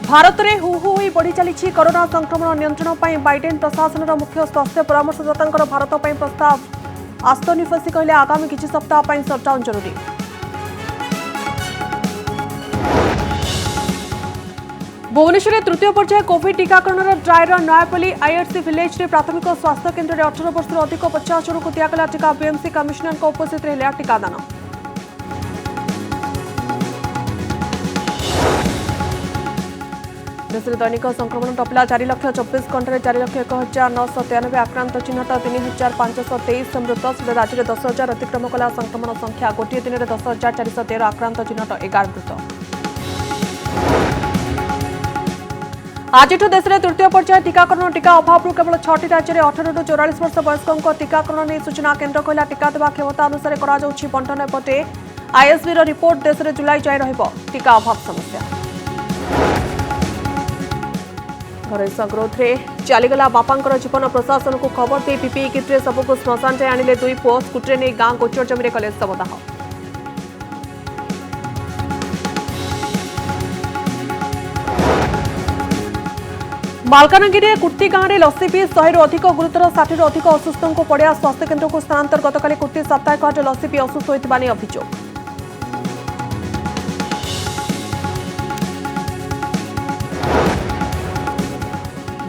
भारत में who who होई बढ़ी चली कोरोना संक्रमण नियंत्रण पर बाइडेन प्रशासन मुख्य स्वास्थ्य परामर्शदाता भारत पर प्रस्ताव आस्तोनी फसी कहले आगामी किछि सप्ताह पर सटडाउन जरूरी। भुवनेश्वर में तृतीय पर्याय कोविड टीकाकरण dry run Nayapalli IRC village में प्राथमिक स्वास्थ्य केन्द्र में 18 वर्ष अधिक 50 जन को दिगला टीका बीएमसी कमिशनर उपस्थित रहे टीकादान। देश में दैनिक संक्रमण टपला 4,24,000 घंटे 4,01,993 आक्रांत चिन्हट 3,523 मृत राज्य में 10,000 अतिक्रम कला संक्रमण संख्या गोटे दिन में 10,413 आक्रांत चिन्हट 11 मृत। आज देश में तृतीय पर्याय टीकाकरण टीका अभाव केवल 6टी राज्य में 18 ରୁ 44 वर्ष वयस्कों टीकाकरण नहीं सूचना केन्द्र कहला टीका देवा क्षमता अनुसार बंटन एपटे आईएसबी रिपोर्ट देश में जुलाई जाए टीका अभाव समस्या। घर संग्रोध में चलीगला बापा जीवन प्रशासन को खबर दे पीपीई किट्रे सबको श्मशान जाए आनिले दुई पुओ स्कूटी नहीं गां गोचर जमी कले शवदाह। मालकानगिरी कुर्ती गांव में लसी पी 100 ରୁ अधिक गुरुतर 60 ରୁ अधिक असुस्थों को पड़िया स्वास्थ्य केन्द्र को स्थानांतर गतकाली कुर्ती साप्ताहिक हाट लसी पी असुस्थ होता अभियोग।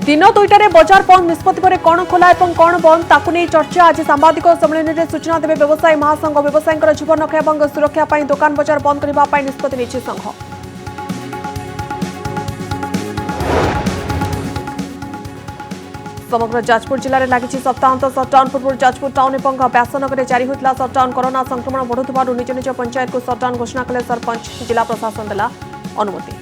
दिन 2टार बजार बंद निष्पत्ति पर कौन खोला और कौन बंद ताकू नहीं चर्चा। आज सांबादिक सम्मेलन में सूचना देवे व्यवसायी महासंघ व्यवसायी जीवन रक्षा और सुरक्षा पर दुकान बजार बंद करने निष्पत्ति नहीं संघ। समग्र जाजपुर जिले में लगी सप्ताहांत सटडाउन पूर्व जाजपुर टाउन और व्यासनगर जारी होता सटडाउन कोरोना संक्रमण बढ़ुवर निज निज पंचायत को सटडाउन घोषणा कले सरपंच जिला प्रशासन देला अनुमति।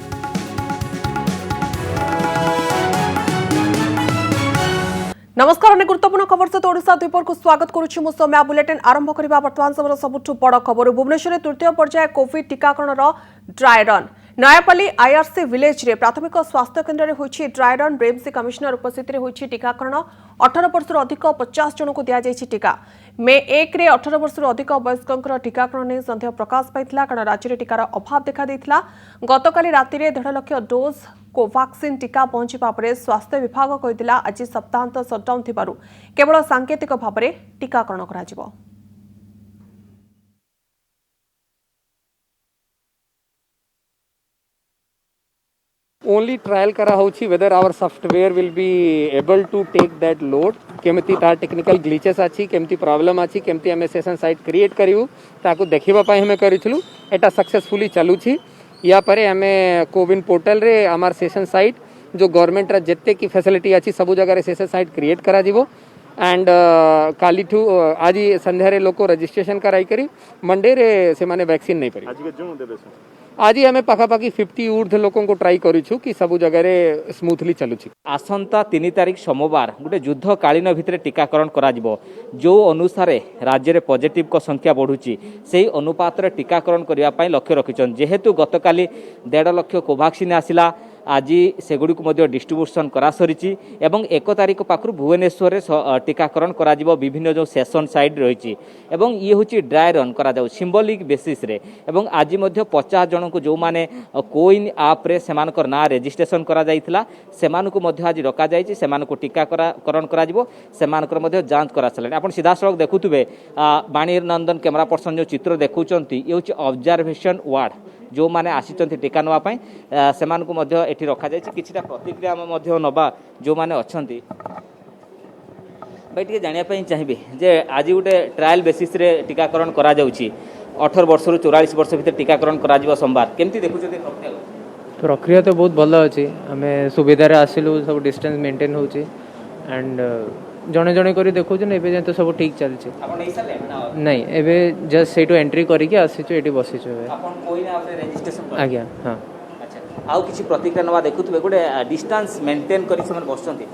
नमस्कार अनेक गुरुत्वपूर्ण खबर सहित ओडिशा द्वीपर को स्वागत करुछि मु सौम्या। बुलेटिन आरंभ करबा वर्तमान समय सबुठ बड़ खबर। भुवनेश्वर में तृतीय पर्याय कोविड टीकाकरण dry run Nayapalli IRC village रे प्राथमिक स्वास्थ्य केन्द्र में होइछि ड्राई रन बीएमसी कमिशनर उपस्थित रे होइछि टीकाकरण 18 वर्ष अधिक 50 जन को दिया जाइछि टीका। मे 1 रे 18 वर्ष अधिक वयस्कों टीकाकरण नहीं संदेह प्रकाश पाइथिला कारण राज्य में टीकार अभाव देखा देइथिला। गतकाली राति में 1.5 लाख डोज कोवैक्सीन टीका पहुंचवा पर स्वास्थ्य विभाग कहिथिला आज सप्ताहांत सटडाउन थिबारु केवल सांकेतिक भाव में टीकाकरण कराजिबो। only trial करा होची whether our software will be able to take that load केमती तार टेक्निकल ग्लिचेस अछि केमती प्रॉब्लम अछि केमती हमें सेशन साइट क्रिएट करिवु ताकू देखिबा पई हमें करिथिलु एटा सक्सेसफुली चालू छी। या परे हमें कोविन पोर्टल रे हमार सेशन साइट जो गवर्नमेंट रा जत्ते की फैसिलिटी अछि सब जगह रे सेशन साइट क्रिएट करा जिवो एंड काली ठू आज संध्या रे लोको रजिस्ट्रेशन कराई करी मंडे रे से माने वैक्सीन नहीं परी आज के जो देबे आज हमें पाखापाखि 50 ऊर्ध लोकों को ट्राई करूँ कि सब जगह स्मूथली चलुछि। आसंता 3 तारिख सोमवार गोटे युद्धकालीन भितर टीकाकरण करा जो अनुसार राज्य में पॉजिटिव को संख्या बढ़ुची से अनुपात टीकाकरण करने लक्ष्य रखिछन। जेहेतु गतकाली 1.5 लाख कोवैक्सीन आसिला आज सेगुड़ी डिस्ट्रीब्यूशन करा सरी एवं 1 तारिख पाखु भुवनेश्वर में टीकाकरण करा विभिन्न जो सेशन साइड रही ये हूँ ड्राई रन करा सिंबलिक बेसिस रे एवं आज 50 जन को जो माने कोइन आप रे सेमानकर ना रजिस्ट्रेशन करा जाइथिला सेमानकु आज डका जाइछि सेमानकु टीकाकरण करा सेमानकर जांच करा चले। आपण सीधा सड़क देखुथुबे बाणी नंदन कैमरा पर्सन जो चित्र देखुचंती ये हूँ ऑब्जर्वेशन वार्ड जो माने आसिचंती टीका नवा पई सेमानकु मध्य एठी रखा जाइछि। किछिटा प्रतिक्रिया मध्य नबा जो माने अछंती बैठे जानिया पई चाहिबे जे आज गोटे ट्रायल बेसिस रे टीकाकरण करा जाउछि 18 वर्ष रु 44 वर्ष भीतर टीकाकरण करा जिवो सोमवार केमती देखुछते प्रक्रिया तो बहुत भल अछि हमें सुविधा रे आसिलु सब डिस्टेंस मेंटेन होछि एंड जणे जणे करी देखौ जे एबे तो सब ठीक चल छै। आपण नै सले नहीं एबे जस्ट सेटो एंट्री करी के आसी छु एटी बसी छु आपण कोइ ना आपरे रजिस्ट्रेशन कर आज्ञा हां अच्छा आउ किछि प्रतिक्रिया नवा देखुथबे गोटे डिस्टेंस मेंटेन करी समान बसचंती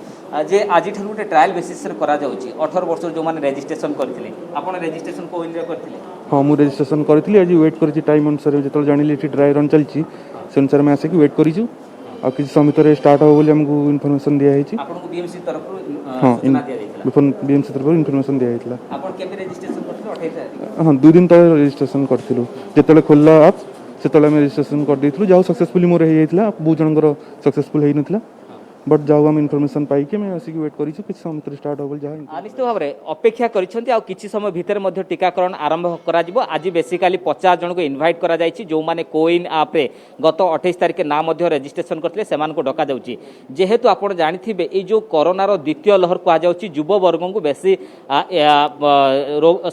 जे आज ठन गोटे ट्रायल बेसिस रे करा जाउची 18 वर्ष जो माने रजिस्ट्रेशन करथिले आपण रजिस्ट्रेशन कोइन रे करथिले। हां मु रजिस्ट्रेशन करथिले आज वेट करिछि टाइम अनुसार जेतल जानिले एटी ड्राई रन चलछि से अनुसार में आसे कि वेट करिछु आ किछि समय तरे स्टार्ट हो बोली हमकु इन्फॉर्मेशन दिया हेछि आपन बीएमसी तरफ सूचना दिया जाइतला बिफोर बीएमसी तरफ इन्फॉर्मेशन दिया हेतला आपन केबे रजिस्ट्रेशन करथिले 28 तारिख हां 2 दिन तले रजिस्ट्रेशन करथिलु जेतले खोलला आप से आम रेजिट्रेसन करदेलु जहाँ सक्सेसफुली मोर होता बहुत जनकर सक्सेसफुल होता बट जहाँ आम इनफर्मेशन पाई आसिक वेट कर समय भितर स्टार्ट हो जहाँ निश्चित भाव में अपेक्षा किसी समय भितर टीकाकरण आरंभ कर आज बेसिकाली 50 जन को इनवाइट करा जायछि जो माने कोइन आप गत 28 तारिख नाम रेजिस्ट्रेशन करते से डका जाउछि जेहेतु आप जानिथिबे ए जो कोरोनार द्वितीय लहर कह जाउछि युव वर्ग को बेसी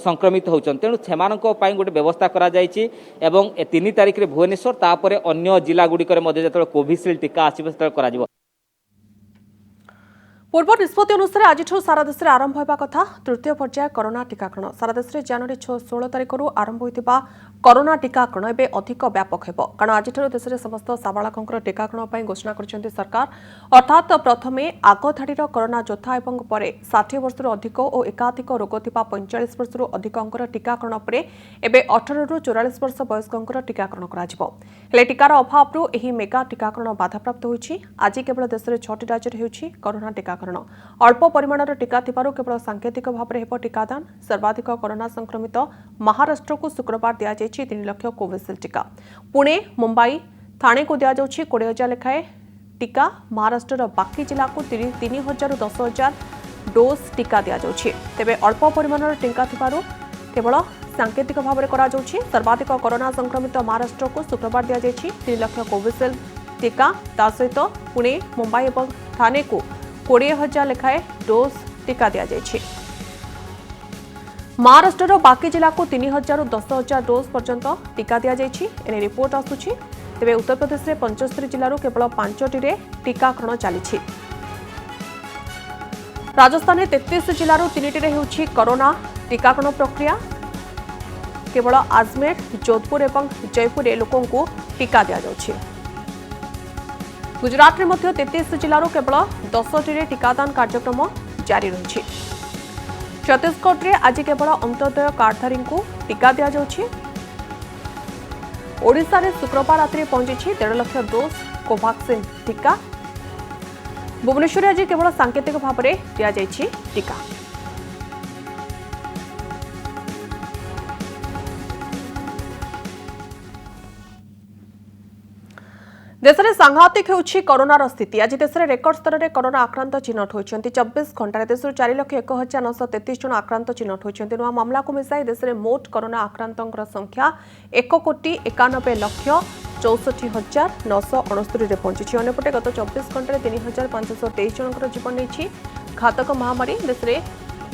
संक्रमित होउछन तेणु सेमानक पई गोटे व्यवस्था करा जायछि एवं 3 तारिख रे भुवनेश्वर तापर अन्य जिला गुड़िकर मध्य कोविशील्ड टीका आसीबे सेतल करा जिवो। पूर्व निष्पत्ति अनुसार आज सारा देश में आरंभ होगा कथा तृतीय पर्याय कोरोना टीकाकरण सारा देश में जनवरी 16 तारिख आरंभ होता कोरोना टीकाकरण एवं अधिक व्यापक हो कारण आज देश में समस्त साबालकों टीकाकरण घोषणा कर सरकार अर्थात प्रथमे आग धाड़ीर कोरोना योद्धा और पर 60 वर्ष अधिक और एकाधिक रोग थिबा 45 वर्ष अधिकों टीकाकरण पर एवं 18 रु 44 वर्ष वयस्कों टीकाकरण कर टीकार अभाव मेगा टीकाकरण बाधाप्राप्त होती आज केवल देश में 6टी राज्य होती कोरोना टीकाकरण अल्प परिमाणर टीका थिबारु केवल सांकेतिक भाव में टीकादान सर्वाधिक कोरोना संक्रमित महाराष्ट्र को शुक्रवार दि जाएगी 3 लाख कोविशील्ड टीका पुणे मुंबई थाने को दि जाऊँगी 20,000 लेखाएं टीका महाराष्ट्र बाकी जिला को 3,000 ରୁ 10,000 डोज टीका दि जाऊँगी तेरे अल्प परिमाणर टीका थिबारु केवल सांकेतिक भाव में करा जाऊँगी सर्वाधिक कोरोना संक्रमित महाराष्ट्र को शुक्रवार दि जाएगी 3 लाख कोविशील्ड टीका ता सहित पुणे मुंबई और थाने को 20,000 लेखाएं डोज टीका दि जाएगी महाराष्ट्र बाकी जिला को 3,000 ରୁ 10,000 डोज पर्यंत टीका दि जाएगी एने रिपोर्ट आसुछि तेबे उत्तर प्रदेश में 75 जिलूर केवल 5टी टीकाकरण चली राजस्थान में 33 जिलूर 3टी होछि कोरोना टीकाकरण प्रक्रिया केवल अजमेर जोधपुर और जयपुर लोकों को टीका दि जाउछि गुजरात में 33 जिलूर केवल 10टी टीकादान कार्यक्रम जारी रही छत्तीसगढ़ में आज केवल अंत्योदय कार्डधारी को टीका दि जाउछि ओडिशा रे शुक्रवार रात्रि पहुंची 1.5 लाख डोज कोवैक्सीन टीका भुवनेश्वर आज केवल सांकेतिक भाव में दि जाइछि टीका देश में सांघातिक होउछि कोरोनार स्थिति आज देश में रेकर्ड स्तर में कोरोना आक्रांत चिन्हट होइछन्ति 24 घंटा देश 4,01,933 जन आक्रांत चिन्हट होइछन्ति नुआ मामला को मिसाई देश में मोट कोरोना आक्रांतों संख्या 1,91,64,969 रे पहुंची अन्यपटे गत 24 घंटे 3,523 जनकर जीवन नहीं घातक महामारी देश में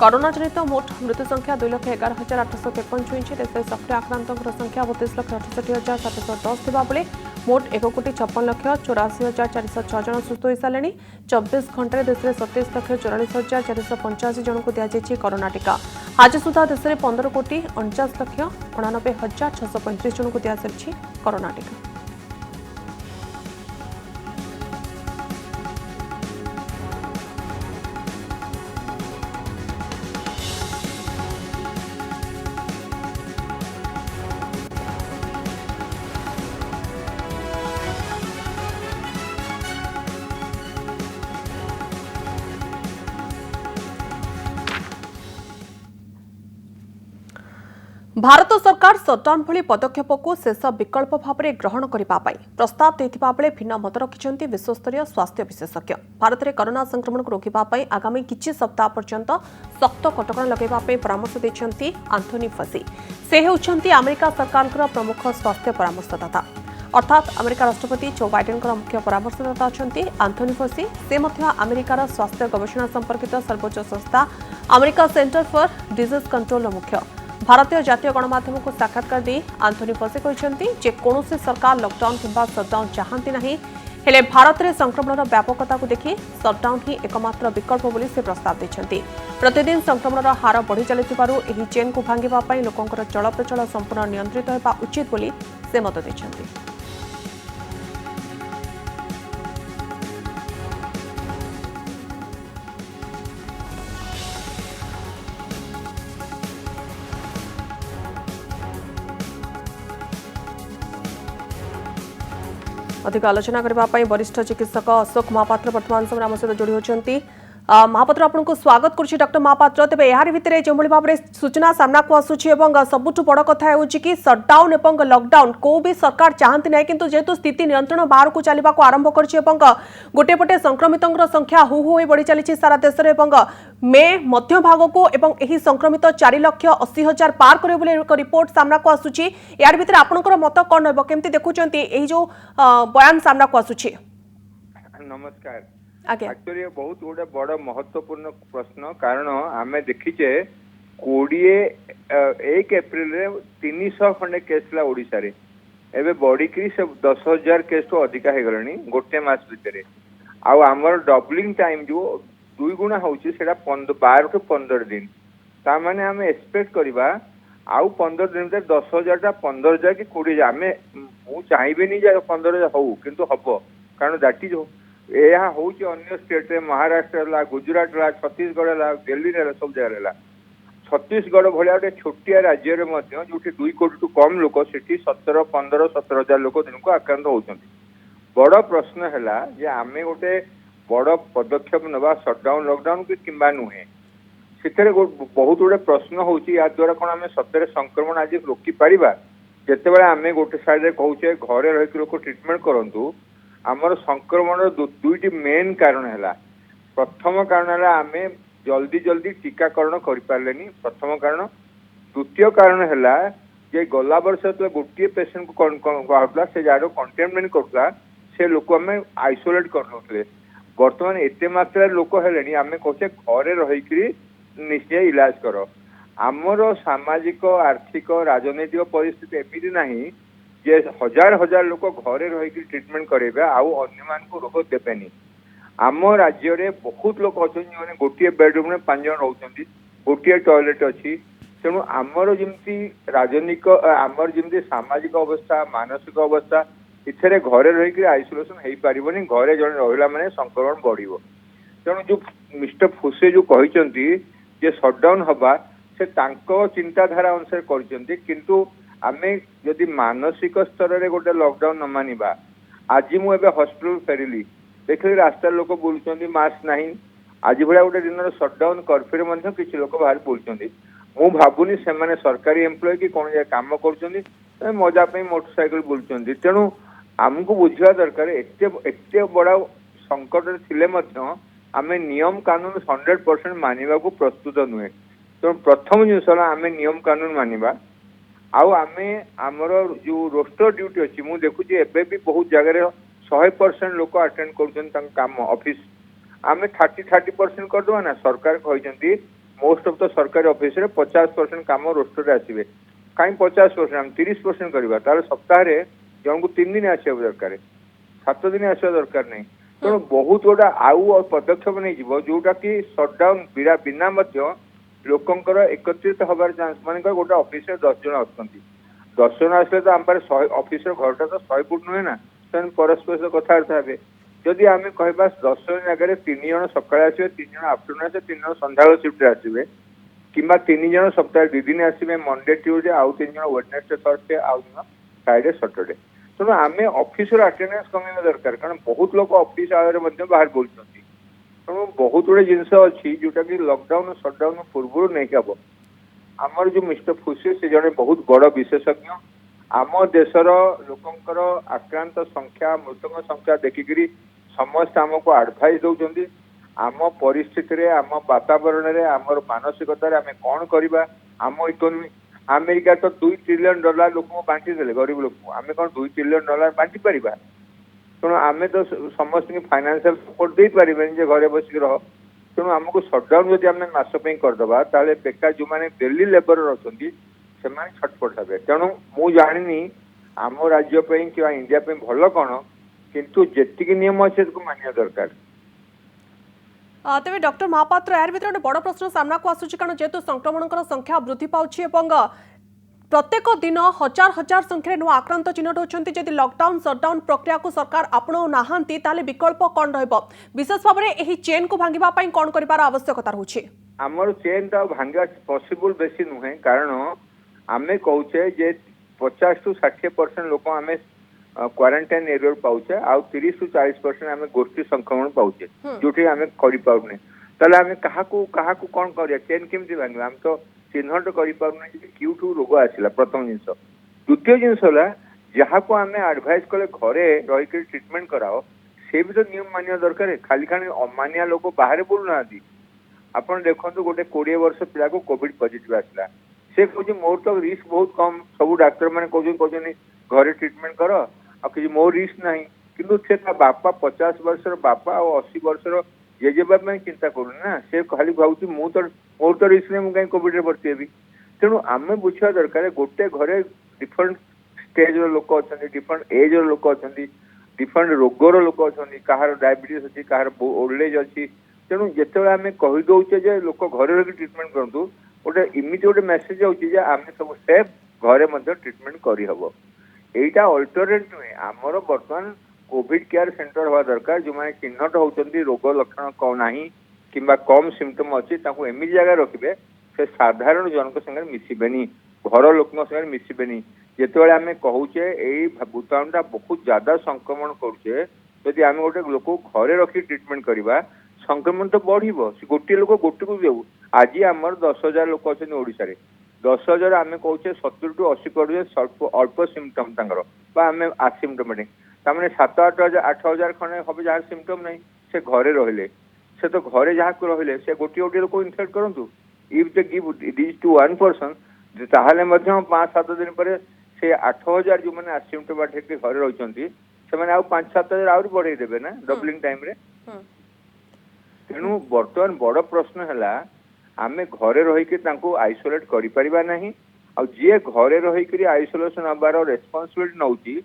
कोरोना जनित मोट मृत्यु संख्या 2,11,853 छुईंछि देश में सक्रिय आक्रांतों संख्या 32,68,710 थिबा बेले मोट 1,56,84,406 जन सुस्थ हो सारे 24 घंटे देश में 27,44,485 जन को दि जाएगी कोरोना टीका आज सुधा देश में 15,49,99,635 जन को दि सारी कोरोना टीका। भारत सरकार सटडाउन भली पदक्षेप को शेष विकल्प भाव में ग्रहण करने प्रस्ताव देथिबा बेले भिन्न मत रखिछन्ति विश्वस्तरीय स्वास्थ्य विशेषज्ञ भारत में कोरोना संक्रमण को रोकने आगामी किछि सप्ताह पर्यंत सख्त कटकणा लगाइबा परामर्श दैछन्ति आंथोनी फसी से हेउछन्ति अमेरिका सरकार प्रमुख स्वास्थ्य परामर्शदाता अर्थात अमेरिका राष्ट्रपति जो बाइडेन मुख्य परामर्शदाता अछन्ति आंथोनी फसी से मध्य अमेरिकार स्वास्थ्य गवेषणा संपर्कित सर्वोच्च संस्था America centre for disease control मुख्य भारतीय जातीय गणमाध्यम को साक्षात्कार दी आंथोनी फसी कहते जे कौनसी सरकार लॉकडाउन किंबा सटडाउन चाहती नहीं हेले भारत में संक्रमण व्यापकता को देखि सटडाउन ही एकमात्र विकल्प बोली से प्रस्ताव देते प्रतिदिन संक्रमण हार बढ़ी चलुथिबारु एही चेन को भांगिबा पई लोकंकर चलप्रचल संपूर्ण नियंत्रित हेबा उचित बोली से मत देते। अधिक आलोचना करने वरिष्ठ चिकित्सक अशोक महापात्र वर्तमान समय आम सहित जोड़ी होती महापात्र आपको स्वागत करुच्ची डॉक्टर महापात्र तेज यार भितर जो भाव में सूचना सामना को आसूची सबुठ बड़ कथा कि सटडाउन और लॉकडाउन को भी सरकार चाहती ना किंतु जेहेतु स्थिति नियंत्रण बाहर को चलने को आरंभ कर गोटे पटे संक्रमित संख्या हु हु बढ़ी चली सारा देश में मे मध्य भाग को एवं संक्रमित 4,80,000 पार करे रिपोर्ट सामना को आसूची यार भितर आपंकर मत कौन रही देखुं जो बयान सामना को आसूची। नमस्कार। आगे एक्चुअली बहुत गोटे बड़ महत्वपूर्ण प्रश्न कारण आमे देखीचे 1 एप्रिल रे 300 खंडे केस ला ओडिसा रे एबे बॉडी की सब 10,000 केस तो अधिका हे गलनी गोटे मास भितरे आउ हमर डबलिंग टाइम जो 2 गुना होची सेटा 12 टू 15 दिन ता माने हमें एक्सपेक्ट करबा आउ 15 दिन भीतर 10,000 टा 15,000 की 20,000 हमें मु चाहिबे नहीं जा 15,000 हो किंतु हबो कारण दैट इज यहाँ हूँ अन्य स्टेट रे महाराष्ट्र है गुजरात है छत्तीसगढ़ है दिल्ली है सब जगह है छत्तीसगढ़ भाया गोटे छोटिया राज्य जो 2 कोटी टू कम लोक से 17,000 लोक दिन को आक्रांत होती बड़ प्रश्न है आम गोटे बड़ पदक्षेप नवा सटडाउन लॉकडाउन की किंबा नुहे से बहुत गुड़े प्रश्न होद्वारा कौन आम सतरे संक्रमण आज रोकी पारिबा जिते आम गोटे साइड कहूचे घरे रही लोक ट्रिटमेंट करूँ आमर संक्रमण दुईटी मेन कारण है प्रथम कारण है आम जल्दी जल्दी टीकाकरण कर पारे प्रथम कारण द्वितीय कारण है जे गला वर्ष जो गोटे पेसेंट को से जार कंटेनमेंट करूला से लोक आम आइसोलेट कर बर्तमान एत मात्रा लोक है आम कहे घरे रही निश्चय इलाज कर आमर सामाजिक आर्थिक राजनैतिक परिस्थिति एमती नहीं जे हजार हजार लोक घरे रही ट्रिटमेंट करेंगे आउ अन्य मान को रोग देवेनि आम राज्य रे बहुत लोग अच्छा जो गोटे बेडरूम में 5 जन रोचे गोटे टॉयलेट अच्छी तेणु आमर जमी राजनीतिक आमर जमी सामाजिक अवस्था मानसिक अवस्था इथे घरे रही आइसोलेसन हो पारनि घरे जन रहा माने संक्रमण बढ़ तेणु जो मिस्टर फुसे जो कहते सटडाउन हवा से चिंताधारा अनुसार कर आमे जदि मानसिक स्तर में गोटे लॉकडाउन न मानिबा आज मुझे हॉस्पिटल फेरिली देखिए रास्तार लोक बुलूँ मास्क नहीं आज भाया गोटे दिन सटडाउन कर्फ्यू किसी लोक बाहर बुलूँ मु भावुनी से सरकारी एम्प्लॉय कि कौन कम कर मजापी मोटरसाइकेल बुलूँ तेणु आमको बुझा दरकार एत बड़ा संकट थे आम नियम कानून 100% मानिबा को प्रस्तुत नुहे तेणु प्रथम जिनस आम नियम कानून मानिबा आउ आमे आमर जो रोस्टर ड्यूटी अच्छी मुझे देखुची एबे भी बहुत जगह 100% लोक अटेंड कर काम ऑफिस आम 30% करदे ना सरकार कहते मोस्ट ऑफ द सरकारी ऑफिस रे 50% काम रोस्टर आसवे कहीं 50% आम 30% करवा तार सप्ताह जन को 3 दिन आसवा दरकार 7 दिन आसवा दरकार नहीं तेणु बहुत गोटा आउ पदक्षेप नहीं जोटा कि सटडाउन बिना लोकंकर एकत्रित हबार चांस मान गोटे ऑफिस 10 जन आसती 10 जन आसले तो आम ऑफिस घरटा तो 100 फुट नुहे ना से परस्पर सहित कथबार्ता हे जदि आम कह 10 जन जगह 3 जन सका आसवे 3 जन आफ्टरनून आसे 3 जन संध्या शिफ्ट आसवे कि 3 जन सप्ताह 2 दिन आसवे मंडे ट्यूजडे आउ 3 जन वेडनेसडे थर्सडे आउ दिन फ्राइडे सैटरडे तेणु आम ऑफिस अटेंडेंस कमेवा दरकार कारण बहुत लोग ऑफिस आगे बाहर बोलते तेणु बहुत गुड़े जिनस अच्छी जोटा कि लॉकडाउन सटडाउन पूर्व नहीं हम आमर जो मिस्टर फुसी से जड़े बहुत बड़ विशेषज्ञ आम देशर लोकंकर आक्रांत संख्या मृतक संख्या देखिकी समस्त आमको आडभाइस दौरान आम परिस्थिति आम वातावरण में आमर मानसिकतार आम कौन करवा आम इकोनॉमी अमेरिका तो $2 ट्रिलियन लोक बांटी देले गरीब लोक आम कौन $2 ट्रिलियन बांटी पारिबा तेणु आम तो समस्त फाइनेंशियल सपोर्ट दे पारे घरे बसिक रह तेणु आमको सटडाउन जब आम मासपी करदे ताले बेकार जो मैंने दिल्ली लेबर अच्छा से छटपट हे तेणु मु जानी आम राज्यपाई कि इंडिया भल कौन किंतु जेतिक नियम अच्छे मानिया दरकार। तेज डॉक्टर महापात्र यार भीतर गोटे बड़ प्रश्न सामना को आसूची कारण जेहेतु संक्रमण संख्या वृद्धि पाउछि एवं प्रत्येक दिन हजार हजार संख्यार नुआ आक्रांत चिन्हट होती जदि लॉकडाउन सटडाउन प्रक्रिया को सरकार आपणाऊ नाहांती ताले विकल्प कौन रहिबो विशेष भाव में एही चेन को भांगिबा पई कौन करिवार आवश्यकता रहउछि हमर चेन ता भांगा पॉसिबल बेसी नुहे कारण आमे कहूचे जे 50 टू 60% लोक आमे क्वारंटाइन एरिया पाउचे आ 30 टू 40% आमे गोष्ठी संक्रमण पाउचे जोठी आमे करि पाउने ताले आमे काहाकू कौन करिया चेन केमती भांगे आम तो चिन्हट करि पारुना जे क्यूठू रोग आसिला प्रथम जिंस द्वितीय जिंस होला जहाँ को आमे एडवाइस कले घरे रही के ट्रीटमेंट कराओ से भी तो नियम मानिया दरकार खाली खाली अमानिया लोक बाहर बुलू ना आपण देखो गोटे 20 वर्ष पिला को कोविड पॉजिटिव आसला से कहूँ मोर तो रिस्क बहुत कम सब डाक्टर मैंने कहते घरे ट्रीटमेंट कर आ कि मोर रिस्क ना किंतु से बापा 50 वर्ष बापा और 80 वर्ष जेजेबा चिंता करूना से खाली भावी मोर तो रिस्क नहीं मुझे कोविड भर्ती हेबी तेणु आम बुझा दरकार गोटे घरे डिफरेंट स्टेज लोक अच्छा डिफरेंट एज लोक अच्छा डिफरेंट रोगर लोक अच्छा कहार डायबिटीज अच्छी कहार ओल्ड एज अच्छी तेणु जिते आम कहीदे जे लोक घरे रही ट्रीटमेंट करूँ गोटे इमिति गोटे मेसेज आम सब सेफ घरे ट्रीटमेंट करहब यहीटा अल्टरनेट नुहे आमर बर्तमान कोविड केयर सेंटर हवा दरकार जो मैंने चिन्हट होती रोग लक्षण कौन ना कि कम सिम्पटम अच्छी एमती जगह रखिए से साधारण जनक संगे मिसबेनी घर लोक संगे मिसबेनी जिते आम कहूचे यही भूताणुटा बहुत ज्यादा संक्रमण करुचे जदि आम गोटे लोक घरे रखी ट्रीटमेंट करवा संक्रमण तो बढ़ गोटे लोक गोटे को देव आज आमर 10,000 लोक अच्छे ओडिशा 10,000 आम कहे 70 to 80% अल्प सिम्पटम आम आसिम्टमेटिक ताने 7-8,000 खंडे हम जहाँ सिम्पटम नहीं से घरे रहिले से तो घरे जहाँ को रहिले से गोटे गोटे लोक इनफेक्ट करूँ if they give this to one person ताहले 5-7 दिन पर से 8,000 जो मैंने आसिम्टोमेटिक घरे रही से 5-7,000 आहरी बढ़े देवे ना डबलिंग टाइम रे तेणु बर्तमान बड़ प्रश्न है आमे घरे रही आइसोलेट करिपरिबा नहीं आ जी घरे रही आइसोलेशन हबार रेस्पॉन्सिबिलिटी नौची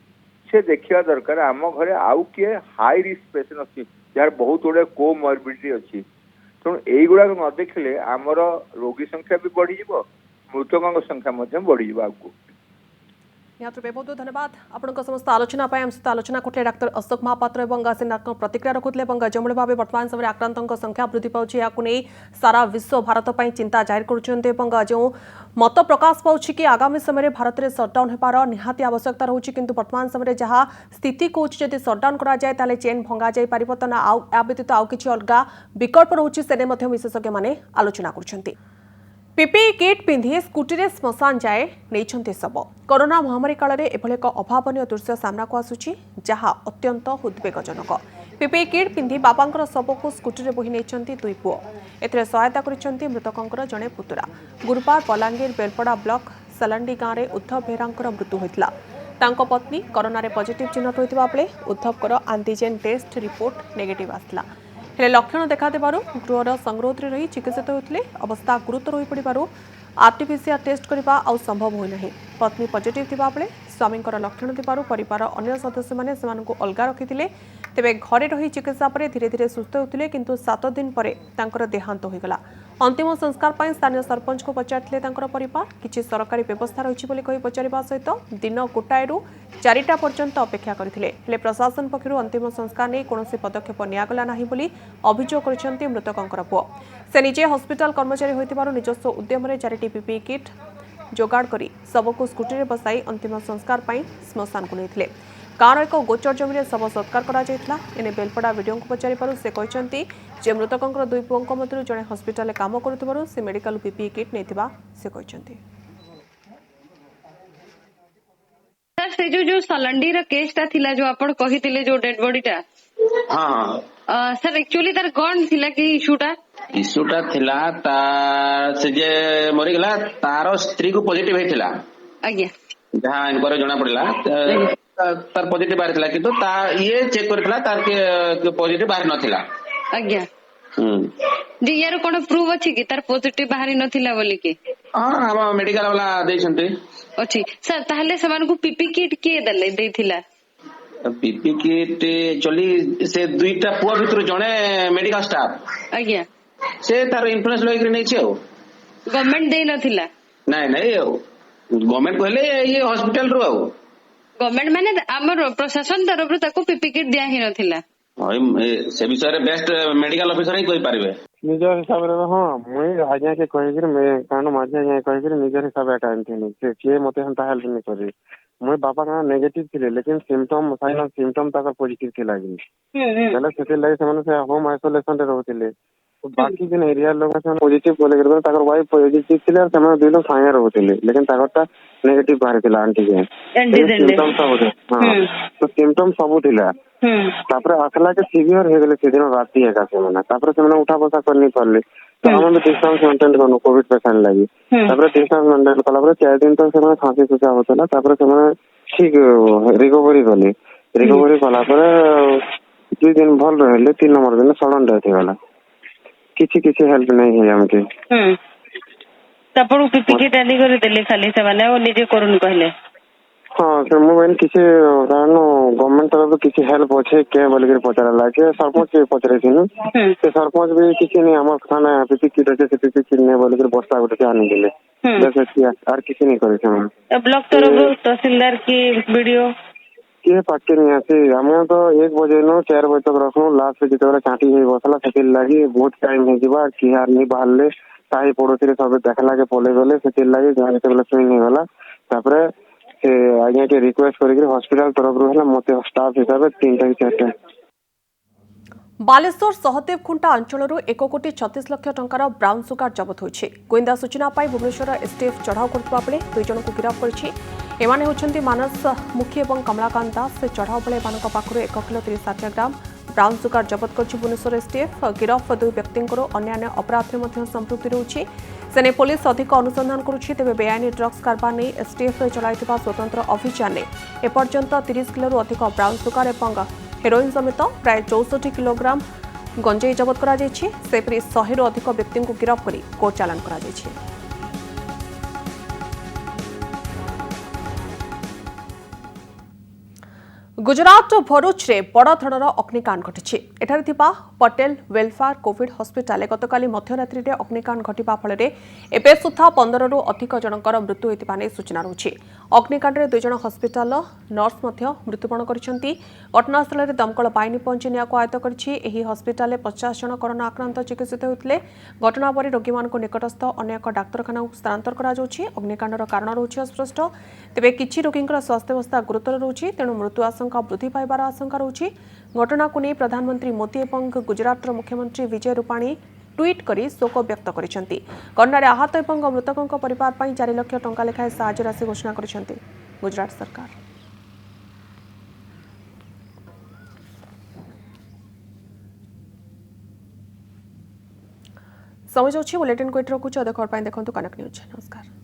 से देखिया दरकार आम घरे आउ किए हाई रिस्क पेशेंट अच्छी जार बहुत गुड़े कोमॉर्बिडिटी अच्छी तेणु यहीगुड़ा न देखिले आमर रोगी संख्या भी बढ़ी मृतकों संख्या बढ़ी आगू बहुत बहुत धन्यवाद आपण समस्त आलोचना आम सहित आलोचना करते डाक्तर अशोक महापात्र और से प्रतिक्रिया रखुले जो भाव बर्तमान समय आक्रांतों संख्या वृद्धि पाँच नहीं सारा विश्व भारत पर चिंता जाहिर कर जो मत प्रकाश पाँच कि आगामी समय भारत में सटडाउन होबार निहाती आवश्यकता रोचे किंतु वर्तमान समय जहाँ स्थिति कौच जब सटडाउन कराए चेन भंगा जाई पारिबो तो ना या व्यतीत आउ किछि अलगा विकल्प रोचे से विशेषज्ञ माने आलोचना करछन्ति। पीपीई किट पिंधि स्कूटी रे श्मशान जाए नहीं शव कोरोना महामारी काल में एभली एक अभावन दृश्य सामना को आसुची जहाँ अत्यंत उद्वेगजनक पीपीई किट पिंधि बापांकर शव को स्कूटी रे बोही नहीं दुई पुओ एथिरे सहायता करिसेंती मृतकंकर जड़े पुतुरा गुरुवार बलांगीर बेलपड़ा ब्लॉक सलांडी गाँव में उद्धव बेहरांकर मृत्यु होता तांको पत्नी कोरोना पॉजिटिव चिन्हट होता बेले उद्धवकर एंटीजेन टेस्ट रिपोर्ट नेगेटिव आसला हेले लक्षण देखा देबारु गृहर संगरोध रे रही चिकित्सित होते अवस्था गुरुतर हो पड़ू आरटीपीसीआर टेस्ट करने आउ संभव होना पत्नी पॉजिटिव थिबा बेले स्वामींकर लक्षण थिबारु परिवार अन्य सदस्य माने सेमानकु अलगा रखिथिले तेबे घरे रही चिकित्सा पर धीरे धीरे सुस्थ होते किंतु 7 दिन पर तांकर देहांत होईगला अंतिम संस्कार पर स्थानीय सरपंच को पचारिथिले तांकर परिवार किछि सरकारी व्यवस्था रही बोली कही पचारिबा सहित दिन 1टारू 4टा पर्यंत अपेक्षा करथिले हेले प्रशासन पक्षरु अंतिम संस्कार नै कोनोसी पदक्षेप नियागला नाही बोली अभियोग करिसेंती मृतकंकर पुओ से निजे हॉस्पिटल कर्मचारी होइतिबारु निजस्व उद्यम रे 4टी पीपीई किट जोगाड़ करी सबको स्कूटी रे बसाई अंतिम संस्कार पर श्मशान को नहीं गाँव एक गोचर जमी शव सत्कार कर बेलपड़ा वीडियो को पचार से कहते जे मृतकों दुई पुओं मध्य जड़े हस्पिटाल काम करुवर से मेडिकल पीपीई किट नहीं से कहते से जो सलंडी रो केस ता थिला जो आपण कहितिले जो डेड बॉडी ता हां सर एक्चुअली तार कोन थिला कि इशूटा थिला तार से जे मरि गेला तार स्त्री को पॉजिटिव हेतिला आज्ञा जहां इनकर जणा पड़ला तार पॉजिटिव बाहर थिला किंतु ता ये चेक करथिला तार के पॉजिटिव बाहर नथिला आज्ञा जे यार कोन प्रूफ अछि कि तार पॉजिटिव बाहर नथिला बोली कि हां हम मेडिकल वाला देछन्ते अछि सर ताहले समान को पीपी किट के दले देथिला पीपी किट एक्चुअली से दुईटा पुआ भितर जणे मेडिकल स्टाफ आज्ञा से तार इन्फ्लुएंस लई नै छै गवर्नमेंट दे नथिला नहीं गवर्नमेंट कहले ये हॉस्पिटल रो गवर्नमेंट माने हमर प्रशासन तरफ ताको पीपी किट दिया ही नथिला से विषय बेस्ट मेडिकल ऑफिसर ही कहि पारिबे निज हिसाब रे हां मुई आज्ञा के कहि कि मैं कान माजे आज्ञा कहि कि निज हिसाब रे टाइम थी से के मते हंता हेल्प नहीं करी मुई बापा का नेगेटिव थिले लेकिन सिम्पटम साइनस सिम्पटम तक पॉजिटिव थिला कि पहले सेते लागि से होम आइसोलेशन रे रहथिले बाकी जिन एरिया लोग पॉजिटिव बोले ताकर वाइफ पॉजिटिव थिले और ସେମାନେ ଦୁଇ लोग ସାଙ୍ଗେ ରହୁଥିଲେ लेकिन ତାକରଟା नेगेटिव ବାହାରିଥିଲା ଆଣ୍ଟିଜେନ୍ ସିମ୍ପଟମ୍ ସବୁ ହଁ ତ ସିମ୍ପଟମ୍ ସବୁ ଥିଲା ତାପରେ ଆସିଲା କି ସିଭିୟର ହେଇଗଲେ ସେଦିନ ରାତି ଏକା ସେମାନେ ତାପରେ ସେମାନେ ଉଠା ବସା କରିନି ପାରିଲେ ତ ଆମେ ବି ଡିଷ୍ଟାନ୍ସ ମେଣ୍ଟେନ କଲୁ କୋଭିଡ ପେସେଣ୍ଟ ଲାଗି ତାପରେ ଡିଷ୍ଟାନ୍ସ ମେଣ୍ଟେନ କଲା ପରେ 4 दिन तक ସେମାନେ ଖାଁସି ସୁସା ହଉଥିଲା ତାପରେ ସେମାନେ ଠିକ ରିକଭରି କଲେ ରିକଭରି କଲା ପରେ 2 दिन ଭଲ ରହିଲେ 3 नंबर दिन ସଡନ ଡେଥ ହେଇଗଲା କିଛି କିଛି ହେଲ୍ପ ନାହିଁ ହେଇ ଆମକେ ତାପରୁ ପିପିକି ଡାଲି କରି ଦେଲେ ଖାଲି ସେମାନେ ଆଉ ନିଜେ କରୁନି କହିଲେ ହଁ ସେ ମୁଁ କହିଲି କିଛି କାରଣ ଗଭର୍ଣ୍ଣମେଣ୍ଟ ତରଫରୁ କିଛି ହେଲ୍ପ ଅଛି କେ ବୋଲିକି ପଚାରଲା ଯେ ସରପଞ୍ଚ ପଚାରିଥିଲୁ ସେ ସରପଞ୍ଚ ବି କିଛି ନାହିଁ ଆମର ଥାନା ପିପି କିଟ୍ ଅଛି ସେ ପିପି କିଟ୍ ନେଇ ବୋଲିକି ବସ୍ତା ଗୋଟେ ଆଣିଦେଲେ আর কিছু नहीं করে ସେମାନେ ବ୍ଲକ ତରଫରୁ ତହସିଲଦାର କି ବିଡିଓ କିଏ ପାଖରେ नहीं आसी ଆମେ ତ 1 बजे नो 4 बजे तक रखू लास्ट ଯେତେବେଳେ କାଟି ହେଇ ବସଲା ସେଥି ଲାଗି ବହୁତ ଟାଇମ ହେଇଯିବା କି ହାର नहीं ବାହାରले ସାହି ପଡୋଶୀରେ ସବୁ ଦେଖଲା के ପଳେଇ ଗଲେ ସେଥି ଲାଗି ଯେତେବେଳେ ସୁଇ नहीं गला ତାପରେ से आज्ञा के रिक्वेस्ट करिक हॉस्पिटल तरफ रहा मत स्टाफ हिसाब से 3 टा 4 टा बालेश्वर सहदेव खुंटा अंचल 1,36,00,000 टंकार ब्राउन सुगार जबत होइछि गोइंदा सूचना पाई भुवनेश्वर एसटीएफ चढ़ाऊ करथिबा बेले 2 जन को गिरफ्त करछि एमाने होछन्ति मानस मुखी एवं कमलाकांत दास से चढ़ाऊ बेले एमानक पाखरु 1 किलो 30 ग्राम ब्राउन सुगार जबत करछि भुवनेश्वर एसटीएफ गिरफ्त 2 व्यक्तिंकर अन्य अपराध में मध्य संपृक्ति रहुछि सेने पुलिस अधिक अनुसंधान करुछि तेबे बेआईन ड्रग्स कारबार नै एसटीएफ चलाइथिबा स्वतंत्र अभियान ने एपर्यंत 30 किलो अधिक ब्राउन सुगार एवं हेरोइन समेत प्राय 64 किलोग्राम गंजेई जबत करा जायछि सेपरि 100 रु अधिक व्यक्ति को गिरफ्त करी कोर्ट चालान करा जायछि गुजरात भरूच रे बड़ धरणर अग्निकांड घटी एठारे थिबा पटेल वेलफेयर कोविड हॉस्पिटल गतकाली मध्यरात्रि रे अग्निकांड घटिबा फल एबे सुधा 15 रु अधिक जनकर मृत्यु होइतिबा नै सूचना रहुछि अग्निकांड रे 2 जन हॉस्पिटल नर्स मध्य मृत्युवरण करिसेंती घटनास्थल रे दमकल बाहिनी पहुंची नियाको आयत्त करछि एही हॉस्पिटल 50 जन कोरोना आक्रांत चिकित्सित होइतले घटना पर रोगी मान निकटस्थ अन्य एक डाक्तरखाना स्थानांतर करा जाउछि अग्निकांडर कारण रहुछि अस्पष्ट तेबे किछि रोगींकर स्वास्थ्य अवस्था गुरुतर रहुछि तेणु मृत्यु आशंका वृद्धि पाइबार आशंका रहुछि घटना को नहीं प्रधानमंत्री मोदी एवं गुजरात मुख्यमंत्री विजय रूपाणी ट्वीट करी शोक व्यक्त करिसेंती घटना आहत एवं मृतकों परिवार पर 4 लाख टंका लेखाएं साहाय्य राशि घोषणा करिसेंती गुजरात सरकार समय बुलेटिन को रखुच्छे देखो कनक न्यूज नमस्कार।